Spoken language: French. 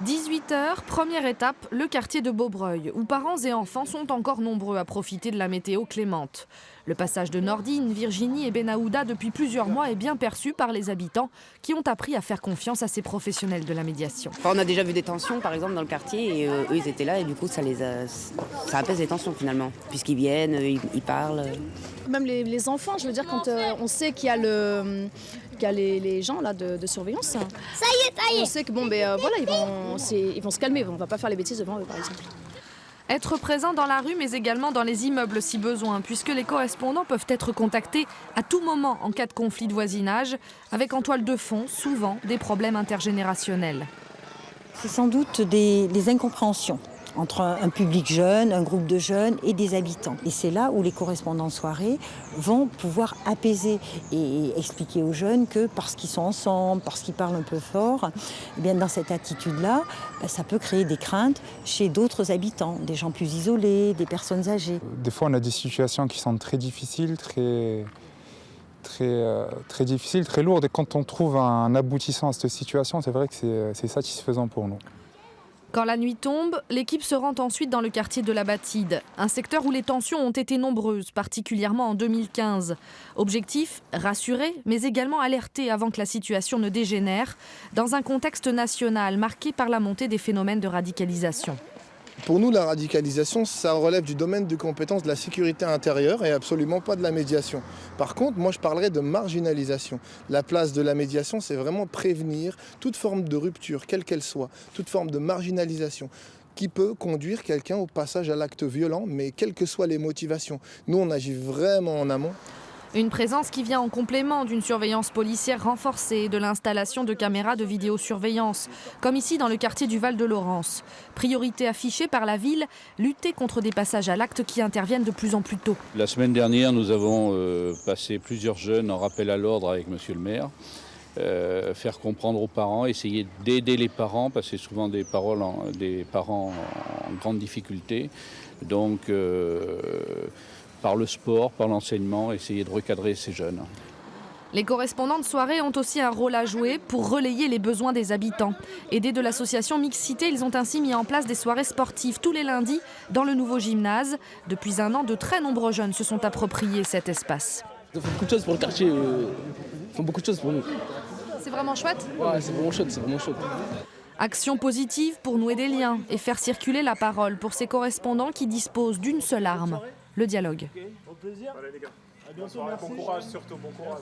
18 h, première étape, le quartier de Beaubreuil, où parents et enfants sont encore nombreux à profiter de la météo clémente. Le passage de Nordine, Virginie et Benahouda depuis plusieurs mois est bien perçu par les habitants qui ont appris à faire confiance à ces professionnels de la médiation. Enfin, on a déjà vu des tensions par exemple dans le quartier et eux ils étaient là et du coup ça apaise les tensions finalement, puisqu'ils viennent, ils parlent. Même les enfants, je veux dire, quand on sait qu'il y a les gens là de surveillance, Ça y est. on sait que bon, voilà, ils vont se calmer, on va pas faire les bêtises devant eux par exemple. Être présent dans la rue mais également dans les immeubles si besoin, puisque les correspondants peuvent être contactés à tout moment en cas de conflit de voisinage, avec en toile de fond souvent des problèmes intergénérationnels. C'est sans doute des incompréhensions entre un public jeune, un groupe de jeunes et des habitants. Et c'est là où les correspondants soirées vont pouvoir apaiser et expliquer aux jeunes que parce qu'ils sont ensemble, parce qu'ils parlent un peu fort, eh bien dans cette attitude-là, ça peut créer des craintes chez d'autres habitants, des gens plus isolés, des personnes âgées. Des fois, on a des situations qui sont très difficiles, très difficiles, très lourdes. Et quand on trouve un aboutissant à cette situation, c'est vrai que c'est satisfaisant pour nous. Quand la nuit tombe, l'équipe se rend ensuite dans le quartier de la Batide, un secteur où les tensions ont été nombreuses, particulièrement en 2015. Objectif, rassurer, mais également alerter avant que la situation ne dégénère, dans un contexte national marqué par la montée des phénomènes de radicalisation. Pour nous, la radicalisation, ça relève du domaine de compétence de la sécurité intérieure et absolument pas de la médiation. Par contre, moi, je parlerais de marginalisation. La place de la médiation, c'est vraiment prévenir toute forme de rupture, quelle qu'elle soit, toute forme de marginalisation qui peut conduire quelqu'un au passage à l'acte violent, mais quelles que soient les motivations. Nous, on agit vraiment en amont. Une présence qui vient en complément d'une surveillance policière renforcée et de l'installation de caméras de vidéosurveillance, comme ici dans le quartier du Val-de-Laurence. Priorité affichée par la ville, lutter contre des passages à l'acte qui interviennent de plus en plus tôt. La semaine dernière, nous avons passé plusieurs jeunes en rappel à l'ordre avec monsieur le maire. Faire comprendre aux parents, essayer d'aider les parents, parce que c'est souvent des parents en grande difficulté. Donc, par le sport, par l'enseignement, essayer de recadrer ces jeunes. Les correspondants de soirée ont aussi un rôle à jouer pour relayer les besoins des habitants. Aidés de l'association Mixité, ils ont ainsi mis en place des soirées sportives tous les lundis dans le nouveau gymnase. Depuis un an, de très nombreux jeunes se sont appropriés cet espace. Ils font beaucoup de choses pour le quartier, ils font beaucoup de choses pour nous. C'est vraiment chouette ? Ouais, c'est vraiment chouette, c'est vraiment chouette. Action positive pour nouer des liens et faire circuler la parole pour ces correspondants qui disposent d'une seule arme, le dialogue. Au plaisir. Allez les gars. À bientôt, merci. Bon courage surtout, bon courage.